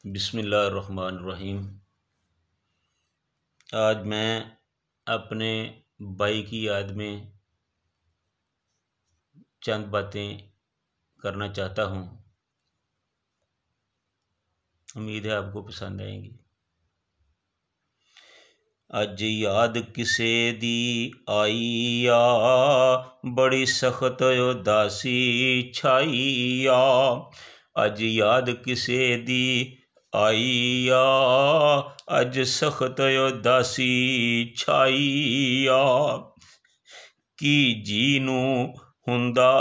बिस्मिल्लाहिर्रहमानिर्रहीम। आज मैं अपने भाई की याद में चंद बातें करना चाहता हूँ। उम्मीद है आपको पसंद आएंगी। अज याद किसे दी आई आ, बड़ी सख्त उदासी छाई आ। अज याद किसे दी आई आ, अज सख्त उदासी छाई आ। की जी नू हुंदा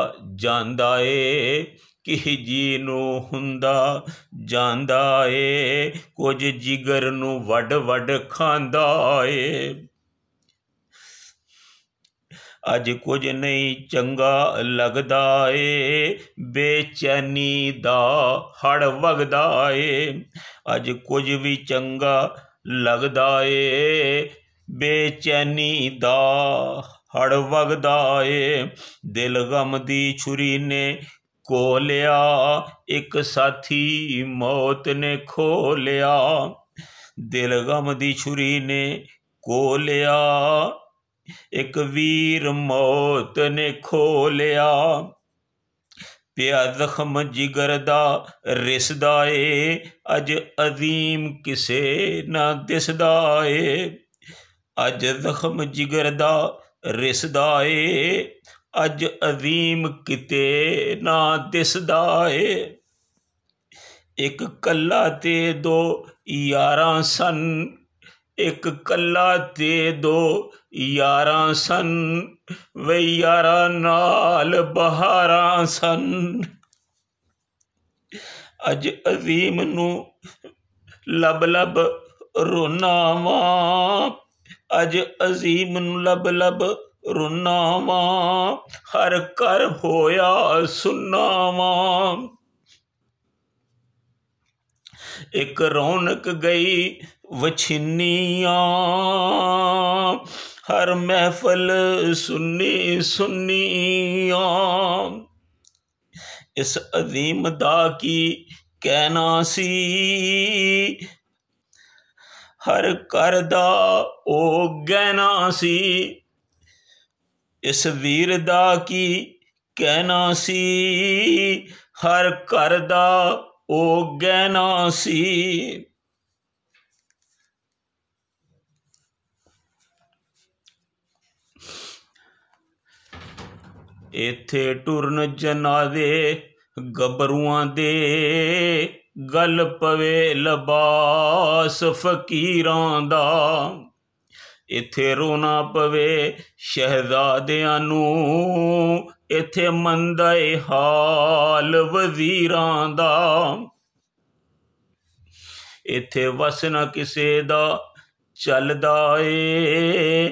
जांदा ए, कि जी नू हुंदा जांदा ए, कुछ जिगर नू वड वड खांदा ए। अज कुछ नहीं चंगा लगदा ए, बेचैनी दा हड़ वगदा ए। अज कुछ भी चंगा लगदा ए, बेचैनी दा हड़ वगदा ए। दिल गम दी छुरी ने कोलिया, एक साथी मौत ने खोलिया। दिल गम दी छुरी ने कोलिया, एक वीर मौत ने खोलिया। पिया जख्म जिगर दा रिसदा ए, अज अजीम किसे ना दिसदा ए। अज जख्म जिगर दा रिसदा ए, अज अजीम किते ना दिसदा ए। एक कल्ला ते दो यारां सन, एक कल्ला ते दो यारां सन, वे यारां नाल बहारां सन। अज अजीम नू लब लब रोना वां, अज अजीम नू लब लब रोना वां, हर घर होया सुन्ना वां। एक रौनक गई वछिनिया, हर महफल सुन्नी सुन्निया। इस अजीम दा की कहना सी, हर घर दा ओ गहना सी। इस वीर दा की कहना सी, हर घर दा ओ गहना सी। इत्थे टुरन जनाजे गबरुआं दे, गल पवे लबास फकीरां दा। इत्थे रोना पवे शहजादियां नू, इत्थे मंदा ए हाल वजीरां दा। इत्थे वस ना किसे दा चलदा ए,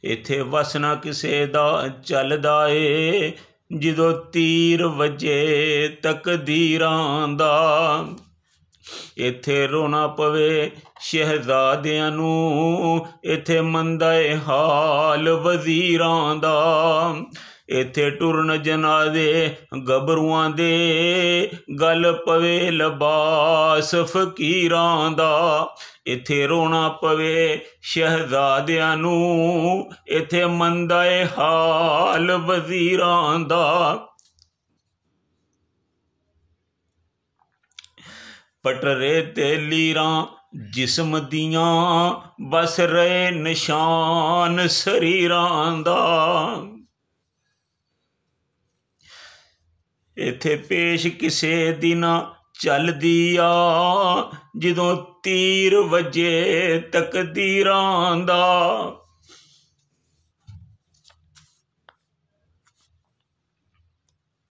इत्थे वस ना किसे दा चलदा ए, जिदों तीर वजे तकदीरां दा। इत्थे रोना पवे शहजादियां नू, इत्थे मंदा ए हाल वजीरां दा। इत्थे टुरन जनाजे गबरुआं दे, गल पवे लबास फकीरां दा। इत्थे रोना पवे शहजादियां नू, इत्थे मंदा ए हाल वजीरां दा। पटरे ते लीरां जिस्म दियां, बस रहे निशान शरीरां दा। इत्थे पेश किसे दी ना चलदी आ, जिदों तीर वजे तकदीरां दा।